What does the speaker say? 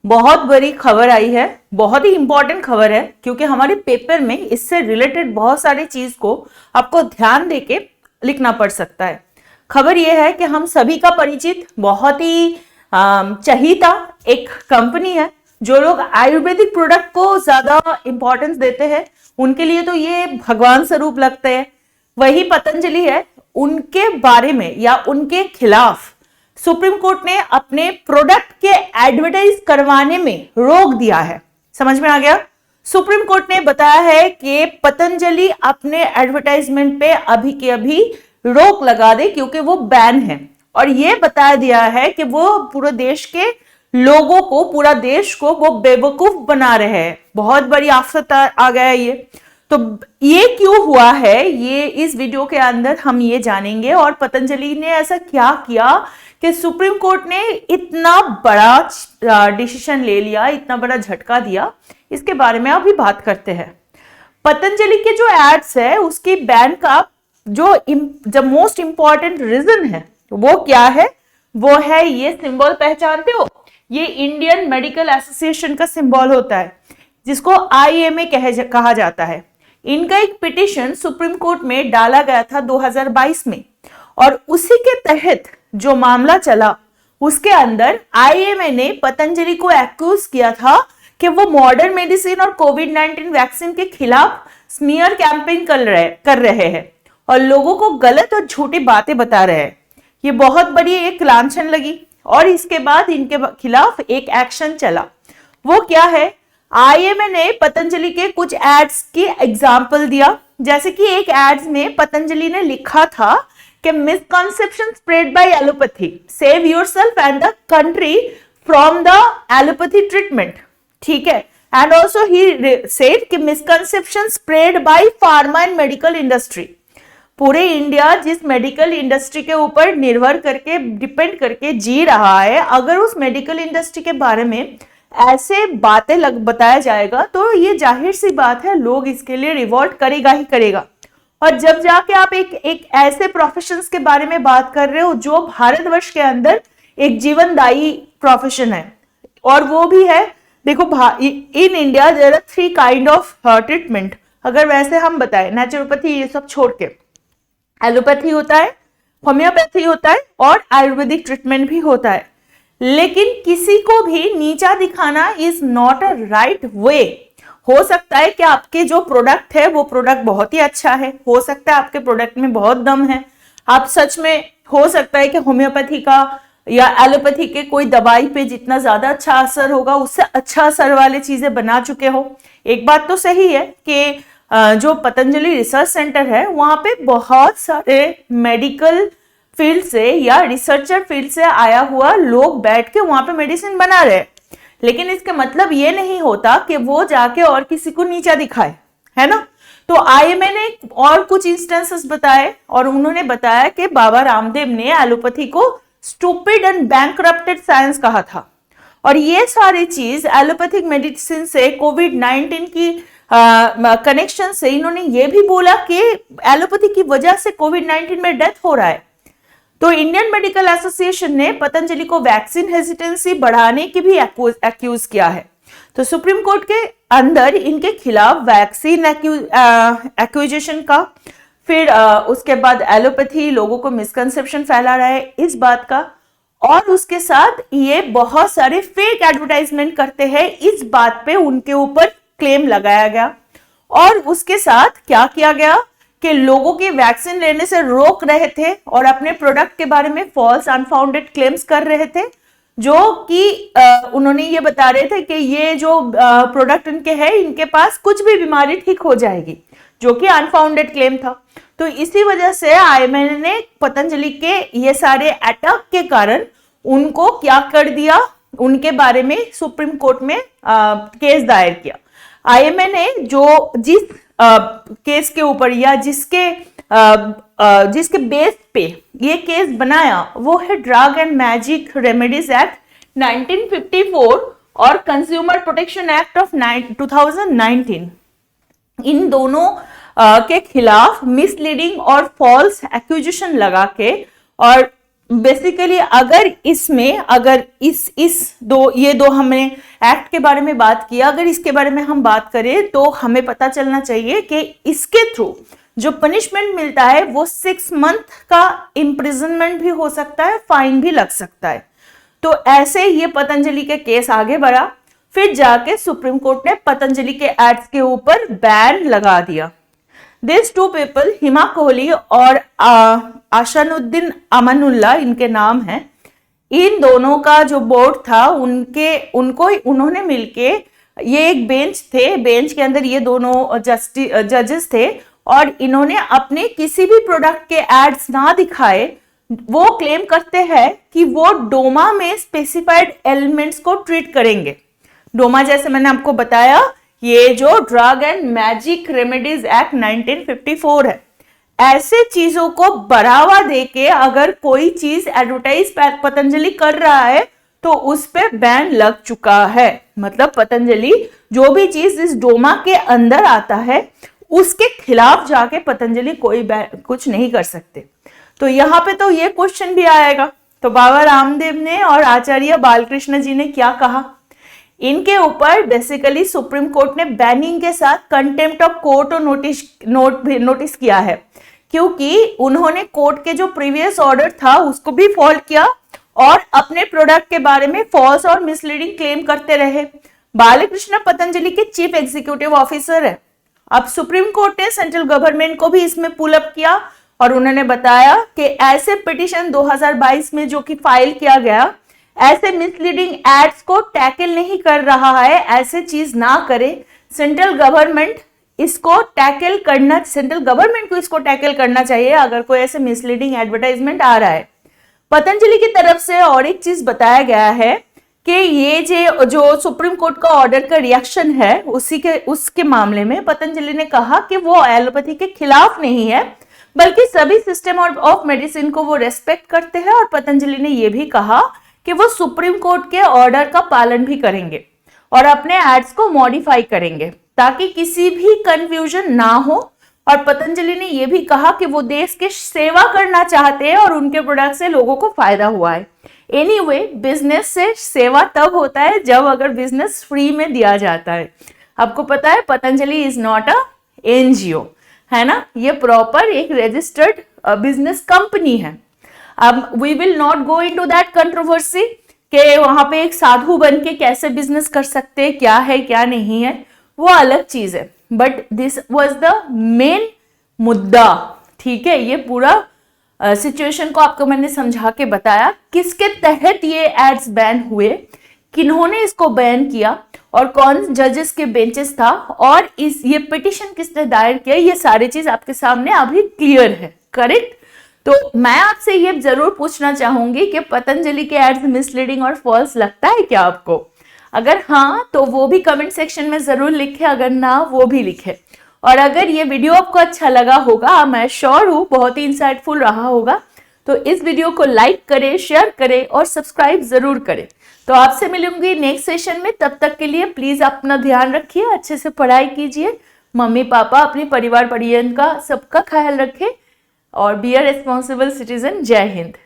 बहुत बड़ी खबर आई है, बहुत ही इंपॉर्टेंट खबर है, क्योंकि हमारे पेपर में इससे रिलेटेड बहुत सारी चीज को आपको ध्यान देके लिखना पड़ सकता है। खबर यह है कि हम सभी का परिचित बहुत ही चहीता एक कंपनी है। जो लोग आयुर्वेदिक प्रोडक्ट को ज्यादा इंपॉर्टेंस देते हैं उनके लिए तो ये भगवान स्वरूप लगते हैं, वही पतंजलि है। उनके बारे में या उनके खिलाफ सुप्रीम कोर्ट ने अपने प्रोडक्ट के एडवर्टाइज करवाने में रोक दिया है। समझ में आ गया? सुप्रीम कोर्ट ने बताया है कि पतंजलि अपने एडवर्टाइजमेंट पे अभी के अभी रोक लगा दे, क्योंकि वो बैन है। और ये बताया दिया है कि वो पूरे देश के लोगों को, पूरा देश को वो बेवकूफ बना रहे हैं। बहुत बड़ी आफत आ गया है ये। तो ये क्यों हुआ है, ये इस वीडियो के अंदर हम ये जानेंगे। और पतंजलि ने ऐसा क्या किया कि सुप्रीम कोर्ट ने इतना बड़ा डिसीजन ले लिया, इतना बड़ा झटका दिया, इसके बारे में अभी बात करते हैं। पतंजलि के जो एड्स है उसकी बैन का जो मोस्ट इंपॉर्टेंट रीजन है वो क्या है? वो है ये सिंबल, पहचानते हो? ये इंडियन मेडिकल एसोसिएशन का सिंबल होता है, जिसको IMA कहा जाता है। इनका एक पिटीशन सुप्रीम कोर्ट में डाला गया था 2022 में, और उसी के तहत जो मामला चला उसके अंदर IMA ने पतंजलि को एक्यूज किया था कि वो मॉडर्न मेडिसिन और कोविड-19 वैक्सीन के खिलाफ स्मीयर कैंपेन कर रहे हैं और लोगों को गलत और झूठी बातें बता रहे हैं। ये बहुत बड़ी एक लांछन लगी और इसके बाद इनके खिलाफ एक एक्शन चला। वो क्या है? IMA ने पतंजलि के कुछ एड्स की एग्जाम्पल दिया। जैसे कि एक एड्स में पतंजलि ने लिखा था कि misconception spread by allopathy, save yourself and the country from the allopathy treatment. ठीक है। एंड ऑल्सो ही सेड कि misconception spread by pharma and medical industry. पूरे इंडिया जिस मेडिकल इंडस्ट्री के ऊपर निर्भर करके, डिपेंड करके जी रहा है, अगर उस मेडिकल इंडस्ट्री के बारे में ऐसे बातें बताया जाएगा तो ये जाहिर सी बात है, लोग इसके लिए रिवॉल्ट करेगा ही करेगा। और जब जाके आप एक ऐसे प्रोफेशंस के बारे में बात कर रहे हो जो भारतवर्ष के अंदर एक जीवनदायी प्रोफेशन है, और वो भी है, देखो in India there are 3 kind of treatment. अगर वैसे हम बताएं, नेचुरोपैथी ये सब छोड़ के, एलोपैथी होता है, होम्योपैथी होता है और आयुर्वेदिक ट्रीटमेंट भी होता है। लेकिन किसी को भी नीचा दिखाना is not a right way. हो सकता है कि आपके जो प्रोडक्ट है वो प्रोडक्ट बहुत ही अच्छा है, हो सकता है आपके प्रोडक्ट में बहुत दम है, आप सच में, हो सकता है कि होम्योपैथी का या एलोपैथी के कोई दवाई पे जितना ज्यादा अच्छा असर होगा उससे अच्छा असर वाली चीजें बना चुके हो। एक बात तो सही है कि जो पतंजलि रिसर्च सेंटर है वहां पे बहुत सारे मेडिकल फील्ड से या रिसर्चर फील्ड से आया हुआ लोग बैठ के वहां पे मेडिसिन बना रहे हैं। लेकिन इसका मतलब ये नहीं होता कि वो जाके और किसी को नीचा दिखाए, है ना? तो IMA ने और कुछ इंस्टेंसेस बताए और उन्होंने बताया कि बाबा रामदेव ने एलोपैथी को स्टूपिड एंड बैंकरप्टेड साइंस कहा था। और ये सारी चीज एलोपैथिक मेडिसिन से, कोविड-19 की कनेक्शन से इन्होंने ये भी बोला कि एलोपैथी की वजह से कोविड-19 में डेथ हो रहा है। तो इंडियन मेडिकल एसोसिएशन ने पतंजलि को वैक्सीन हेजिटेंसी बढ़ाने की भी एक्यूज किया है। तो सुप्रीम कोर्ट के अंदर इनके खिलाफ वैक्सीन एक्यूजेशन का, फिर उसके बाद एलोपैथी लोगों को मिसकंसेप्शन फैला रहा है इस बात का, और उसके साथ ये बहुत सारे फेक एडवर्टाइजमेंट करते हैं इस बात पे उनके ऊपर क्लेम लगाया गया। और उसके साथ क्या किया गया कि लोगों के वैक्सीन लेने से रोक रहे थे और अपने प्रोडक्ट के बारे में फॉल्स अनफाउंडेड क्लेम्स कर रहे थे, जो कि उन्होंने ये बता रहे थे कि ये जो प्रोडक्ट इनके हैं, इनके पास कुछ भी बीमारी ठीक हो जाएगी, जो कि अनफाउंडेड क्लेम था। तो इसी वजह से IMA ने पतंजलि के ये सारे अटैक के कारण उनको क्या कर दिया, उनके बारे में सुप्रीम कोर्ट में केस दायर किया। IMA ने जिस केस के ऊपर या जिसके बेस पे ये केस बनाया वो है drug and magic remedies act 1954 और कंज्यूमर प्रोटेक्शन एक्ट ऑफ 2019। इन दोनों के खिलाफ मिसलीडिंग और फॉल्स एक्यूजेशन लगा के और बेसिकली अगर इसमें अगर ये दो हमने एक्ट के बारे में बात किया, अगर इसके बारे में हम बात करें तो हमें पता चलना चाहिए कि इसके थ्रू जो पनिशमेंट मिलता है वो 6 मंथ का इम्प्रिजनमेंट भी हो सकता है, फाइन भी लग सकता है। तो ऐसे ये पतंजलि के केस आगे बढ़ा, फिर जाके सुप्रीम कोर्ट ने पतंजलि के एड्स के ऊपर बैन लगा दिया। These two people, हिमा कोहली और आशानुद्दीन अमानुल्लाह इनके नाम हैं। इन दोनों का जो बोर्ड था उन्होंने मिलके, ये एक बेंच थे, बेंच के अंदर ये दोनों जजेस थे, और इन्होंने अपने किसी भी प्रोडक्ट के एड्स ना दिखाए। वो क्लेम करते हैं कि वो डोमा में स्पेसिफाइड एलिमेंट्स को ट्रीट करेंगे। डोमा जैसे मैंने आपको बताया, ये जो drug and magic remedies act 1954 है, ऐसे चीजों को बढ़ावा देके अगर कोई चीज एडवर्टाइज पतंजलि कर रहा है तो उस पे बैन लग चुका है। मतलब पतंजलि जो भी चीज इस डोमा के अंदर आता है उसके खिलाफ जाके पतंजलि कुछ नहीं कर सकते। तो यहाँ पे तो ये क्वेश्चन भी आएगा, तो बाबा रामदेव ने और आचार्य बालकृष्ण जी ने क्या कहा, इनके ऊपर बेसिकली सुप्रीम कोर्ट ने बैनिंग के साथ कंटेम्प्ट ऑफ कोर्ट और नोटिस किया है, क्योंकि उन्होंने कोर्ट के जो प्रीवियस ऑर्डर था उसको भी फॉल्ट किया और अपने प्रोडक्ट के बारे में फॉल्स और मिसलीडिंग क्लेम करते रहे। बालकृष्ण पतंजलि के चीफ एग्जीक्यूटिव ऑफिसर है। अब सुप्रीम कोर्ट ने सेंट्रल गवर्नमेंट को भी इसमें पुल अप किया और उन्होंने बताया कि ऐसे पिटीशन 2022 में जो कि फाइल किया गया, ऐसे मिसलीडिंग एड्स को टैकल नहीं कर रहा है, ऐसे चीज ना करे। सेंट्रल गवर्नमेंट को इसको टैकल करना चाहिए अगर कोई ऐसे मिसलीडिंग एडवर्टाइजमेंट आ रहा है। पतंजलि की तरफ से और एक चीज बताया गया है कि ये जो सुप्रीम कोर्ट का ऑर्डर का रिएक्शन है उसके मामले में पतंजलि ने कहा कि वो एलोपैथी के खिलाफ नहीं है, बल्कि सभी सिस्टम ऑफ मेडिसिन को वो रेस्पेक्ट करते हैं। और पतंजलि ने ये भी कहा कि वो सुप्रीम कोर्ट के ऑर्डर का पालन भी करेंगे और अपने एड्स को मॉडिफाई करेंगे ताकि किसी भी कंफ्यूजन ना हो। और पतंजलि ने यह भी कहा कि वो देश की सेवा करना चाहते हैं और उनके प्रोडक्ट से लोगों को फायदा हुआ है। एनीवे, बिजनेस से सेवा तब होता है जब अगर बिजनेस फ्री में दिया जाता है। आपको पता है Patanjali is not a NGO, है ना, ये प्रॉपर एक रजिस्टर्ड बिजनेस कंपनी है। अब we will not go into that controversy कि वहां पे एक साधु बन के कैसे बिजनेस कर सकते हैं, क्या है क्या नहीं है, वो अलग चीज है। But this was the main मुद्दा, ठीक है। ये पूरा सिचुएशन को आपको मैंने समझा के बताया किसके तहत ये एड्स बैन हुए, किन्होंने इसको बैन किया और कौन जजेस के बेंचेस था और ये पिटीशन किसने दायर किया, ये सारी चीज आपके सामने अभी क्लियर है, करेक्ट। तो मैं आपसे ये जरूर पूछना चाहूंगी कि पतंजलि के एड्स मिसलीडिंग और फॉल्स लगता है क्या आपको? अगर हाँ तो वो भी कमेंट सेक्शन में जरूर लिखे, अगर ना वो भी लिखे। और अगर ये वीडियो आपको अच्छा लगा होगा, मैं श्योर हूँ बहुत ही इंसाइटफुल रहा होगा, तो इस वीडियो को लाइक करें, शेयर करें और सब्सक्राइब जरूर करें। तो आपसे मिलूंगी नेक्स्ट सेशन में, तब तक के लिए प्लीज अपना ध्यान रखिए, अच्छे से पढ़ाई कीजिए, मम्मी पापा अपने परिवार परिजन का सबका ख्याल रखें और बी अ रिस्पॉन्सिबल सिटीजन। जय हिंद।